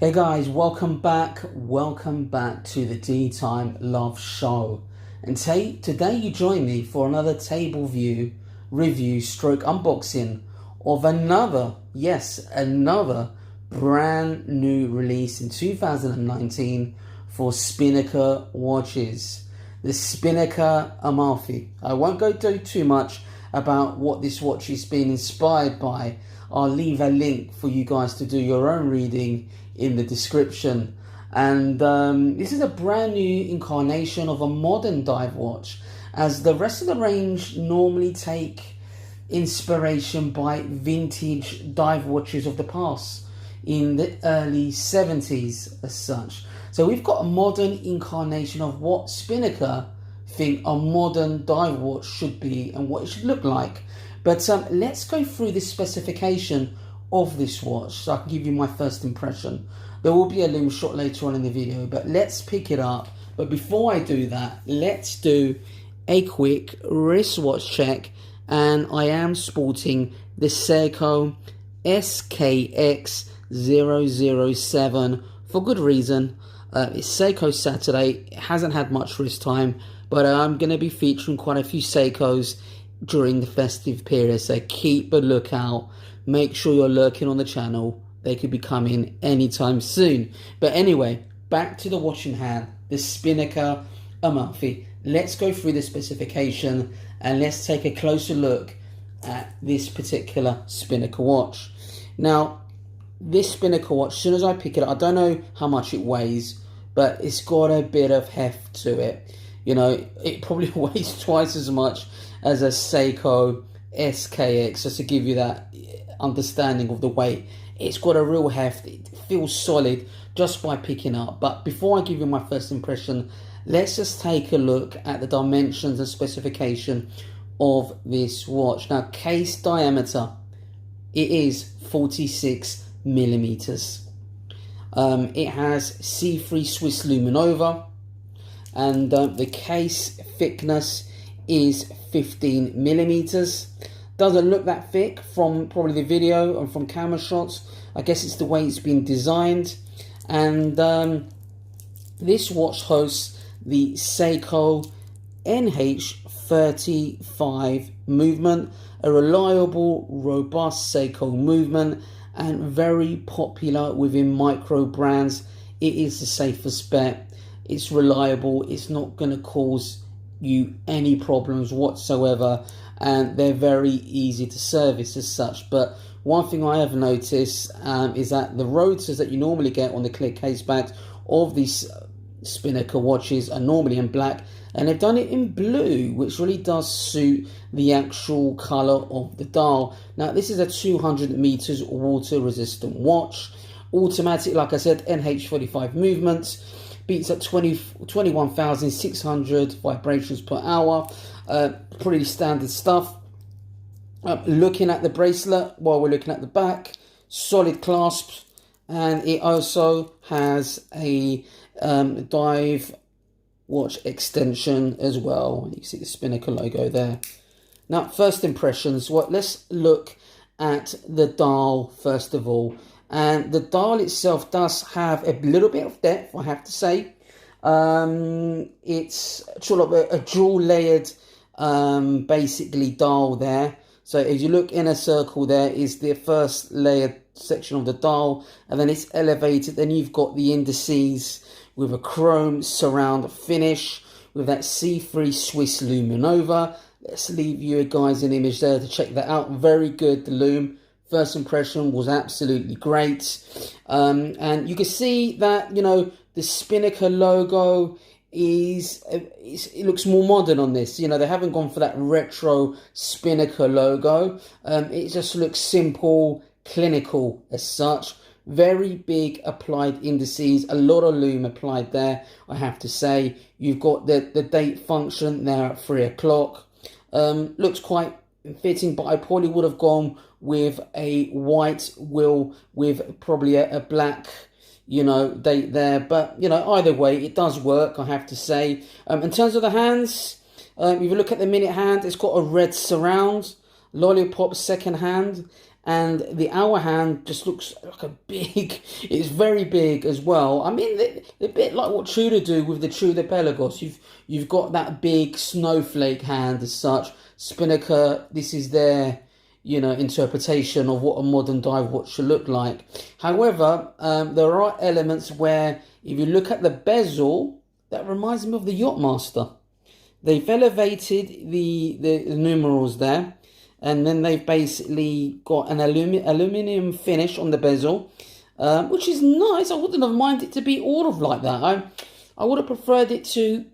Hey guys, welcome back to the DeeTimeLove show. And today you join me for another table view review stroke unboxing of another brand new release in 2019 for Spinnaker watches, the Spinnaker Amalfi. I won't go into too much about what this watch is being inspired by. I'll leave a link for you guys to do your own reading in the description. And this is a brand new incarnation of a modern dive watch, as the rest of the range normally take inspiration by vintage dive watches of the past in the early 70s as such. So we've got a modern incarnation of what Spinnaker think a modern dive watch should be and what it should look like. But let's go through the specification of this watch so I can give you my first impression. There will be a loom shot later on in the video, but let's pick it up. But before I do that, let's do a quick wristwatch check. And I am sporting the Seiko SKX 007 for good reason. It's Seiko Saturday. It hasn't had much wrist time, but I'm going to be featuring quite a few Seikos during the festive period, so keep a lookout. Make sure you're lurking on the channel. They could be coming anytime soon. But anyway, back to the watch in hand, the Spinnaker Amalfi. Let's go through the specification and let's take a closer look at this particular Spinnaker watch. Now, this Spinnaker watch, as soon as I pick it up, I don't know how much it weighs, but it's got a bit of heft to it. You know, it probably weighs twice as much as a Seiko SKX, just to give you that understanding of the weight. It's got a real heft. It feels solid just by picking up. But before I give you my first impression, let's just take a look at the dimensions and specification of this watch. Now, case diameter, it is 46 millimeters. It has C3 Swiss Luminova, and the case thickness is 15 millimeters. Doesn't look that thick from probably the video and from camera shots. I guess it's the way it's been designed. And this watch hosts the Seiko NH35 movement, a reliable, robust Seiko movement, and very popular within micro brands. It is the safest bet. It's reliable. It's not going to cause you any problems whatsoever, and they're very easy to service as such. But one thing I have noticed is that the rotors that you normally get on the clear case backs of these Spinnaker watches are normally in black, and they've done it in blue, which really does suit the actual color of the dial. Now, this is a 200 meters water resistant watch, automatic, like I said, NH35 movements, beats at 21,600 vibrations per hour. Pretty standard stuff. Looking at the bracelet while we're looking at the back, solid clasps, and it also has a dive watch extension as well. You see the Spinnaker logo there. Now, first impressions. Let's look at the dial first of all. And the dial itself does have a little bit of depth, I have to say. It's sort of a dual layered basically dial there. So as you look in a circle, there is the first layered section of the dial, and then it's elevated. Then you've got the indices with a chrome surround finish with that C3 Swiss Luminova. Let's leave you guys an image there to check that out. Very good, the loom. First impression was absolutely great. And you can see that, you know, the Spinnaker logo it looks more modern on this. You know, they haven't gone for that retro Spinnaker logo. It just looks simple, clinical as such. Very big applied indices, a lot of loom applied there, I have to say. You've got the date function there at 3 o'clock. Looks quite fitting, but I probably would have gone with a white wheel with probably a black, you know, date there. But, you know, either way, it does work, I have to say. In terms of the hands, if you look at the minute hand, it's got a red surround, lollipop second hand, And the hour hand just looks like a big, it's very big as well. I mean, they're a bit like what Tudor do with the Tudor Pelagos. You've got that big snowflake hand as such. Spinnaker, this is their, interpretation of what a modern dive watch should look like. However, there are elements where, if you look at the bezel, that reminds me of the Yachtmaster. They've elevated the numerals there. And then they've basically got an aluminium finish on the bezel, which is nice. I wouldn't have minded it to be all of like that. I would have preferred it to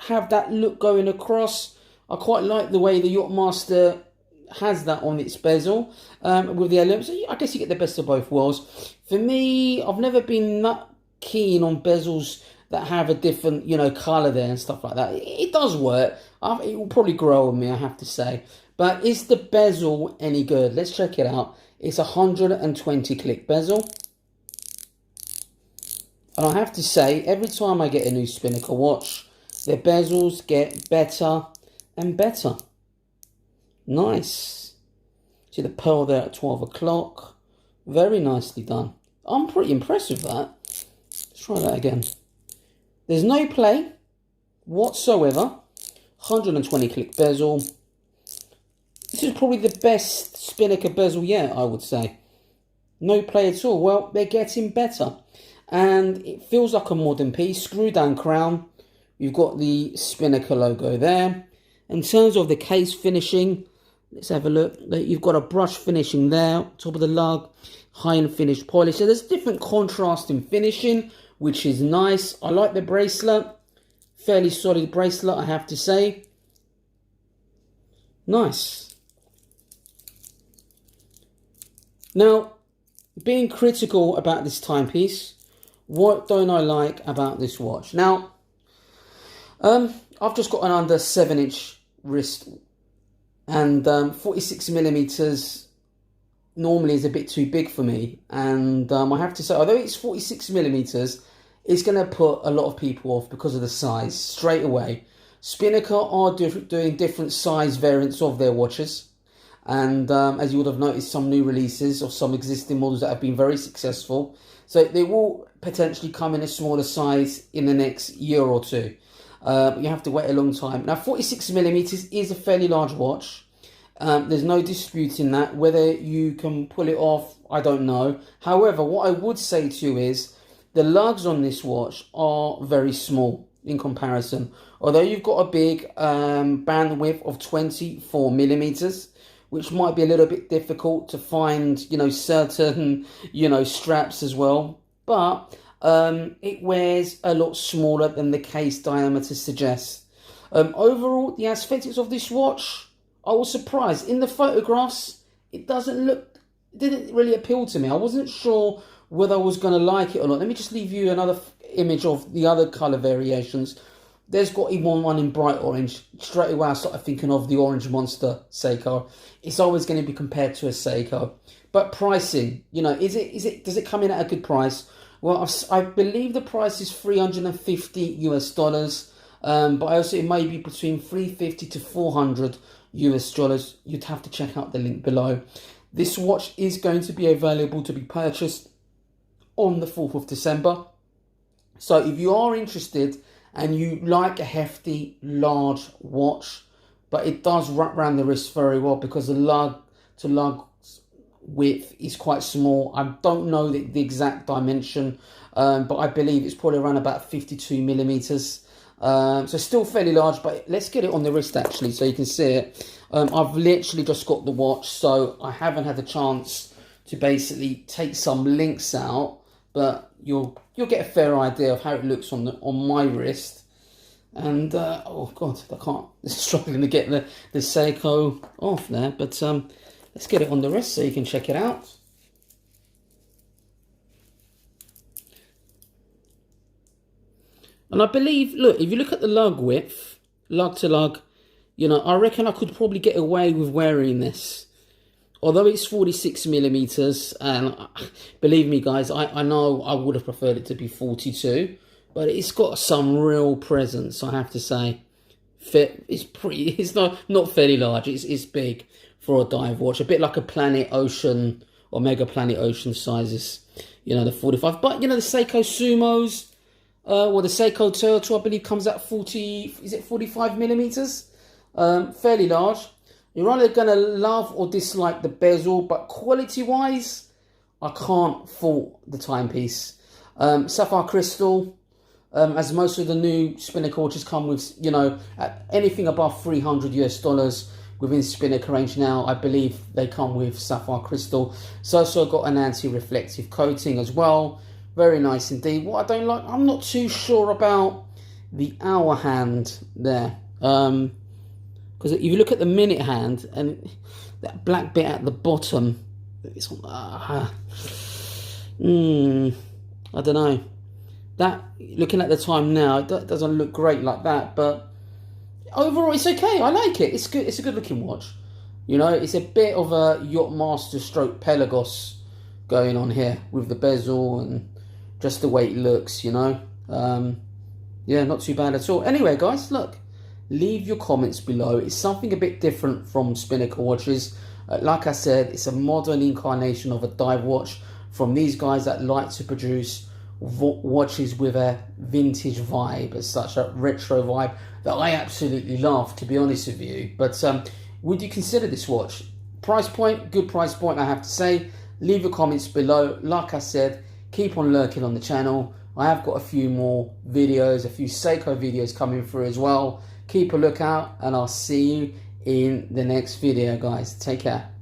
have that look going across. I quite like the way the Yachtmaster has that on its bezel with the aluminium. So I guess you get the best of both worlds. For me, I've never been that keen on bezels that have a different, colour there and stuff like that. It does work. It will probably grow on me, I have to say. But is the bezel any good? Let's check it out. It's a 120 click bezel. And I have to say, every time I get a new Spinnaker watch, the bezels get better and better. Nice. See the pearl there at 12 o'clock. Very nicely done. I'm pretty impressed with that. Let's try that again. There's no play whatsoever. 120 click bezel. This is probably the best Spinnaker bezel yet, I would say. No play at all. Well, they're getting better. And it feels like a modern piece. Screw down crown. You've got the Spinnaker logo there. In terms of the case finishing, let's have a look. You've got a brush finishing there. Top of the lug. High-end finished polish. So there's different contrast in finishing, which is nice. I like the bracelet. Fairly solid bracelet, I have to say. Nice. Now, being critical about this timepiece, what don't I like about this watch? Now, I've just got an under 7-inch wrist, and 46mm normally is a bit too big for me. And I have to say, although it's 46mm, it's going to put a lot of people off because of the size straight away. Spinnaker are doing different size variants of their watches. And as you would have noticed, some new releases of some existing models that have been very successful. So they will potentially come in a smaller size in the next year or two. But you have to wait a long time. Now, 46mm is a fairly large watch. There's no disputing that. Whether you can pull it off, I don't know. However, what I would say to you is the lugs on this watch are very small in comparison. Although you've got a big bandwidth of 24mm, which might be a little bit difficult to find, certain, straps as well. But it wears a lot smaller than the case diameter suggests. Overall, the aesthetics of this watch, I was surprised. In the photographs, it didn't really appeal to me. I wasn't sure whether I was going to like it or not. Let me just leave you another image of the other colour variations. There's got even one in bright orange. Straight away I started thinking of the Orange Monster Seiko. It's always going to be compared to a Seiko. But pricing, does it come in at a good price? Well, I believe the price is $350 US. But also it may be between $350 to $400 US. You'd have to check out the link below. This watch is going to be available to be purchased on the 4th of December. So if you are interested and you like a hefty, large watch, but it does wrap around the wrist very well because the lug to lug width is quite small. I don't know the exact dimension, but I believe it's probably around about 52mm. So still fairly large, but let's get it on the wrist actually so you can see it. I've literally just got the watch, so I haven't had the chance to basically take some links out, but you'll get a fair idea of how it looks on my wrist. And oh god, I can't. Struggling to get the Seiko off there, but let's get it on the wrist so you can check it out. And I believe, look, if you look at the lug width, lug to lug, I reckon I could probably get away with wearing this. Although it's 46mm, and believe me guys, I know I would have preferred it to be 42, but it's got some real presence, I have to say. It's not fairly large. It's big for a dive watch, a bit like a Planet Ocean or Mega Planet Ocean sizes. You know, the 45. But you know, the Seiko Sumos, or the Seiko Turtle, I believe comes at 40. Is it 45 millimeters? Fairly large. You're either gonna love or dislike the bezel, but quality-wise, I can't fault the timepiece. Sapphire crystal. As most of the new Spinnaker watches come with, you know, at anything above $300 US within Spinnaker range now, I believe they come with sapphire crystal. It's also got an anti-reflective coating as well. Very nice indeed. What I don't like, I'm not too sure about the hour hand there. Because if you look at the minute hand and that black bit at the bottom, it's I don't know. That, looking at the time now, it doesn't look great like that, but overall it's okay. I like it. It's good. It's a good looking watch. You know, it's a bit of a Yachtmaster stroke Pelagos going on here with the bezel and just the way it looks, you know. Yeah, not too bad at all. Anyway, guys, look, leave your comments below. It's something a bit different from Spinnaker watches. Like I said, it's a modern incarnation of a dive watch from these guys that like to produce watches with a vintage vibe, as such, a retro vibe that I absolutely love, to be honest with you. But would you consider this watch? Price point, good price point, I have to say. Leave your comments below. Like I said, keep on lurking on the channel. I have got a few more videos, a few Seiko videos coming through as well. Keep a lookout, and I'll see you in the next video, guys. Take care.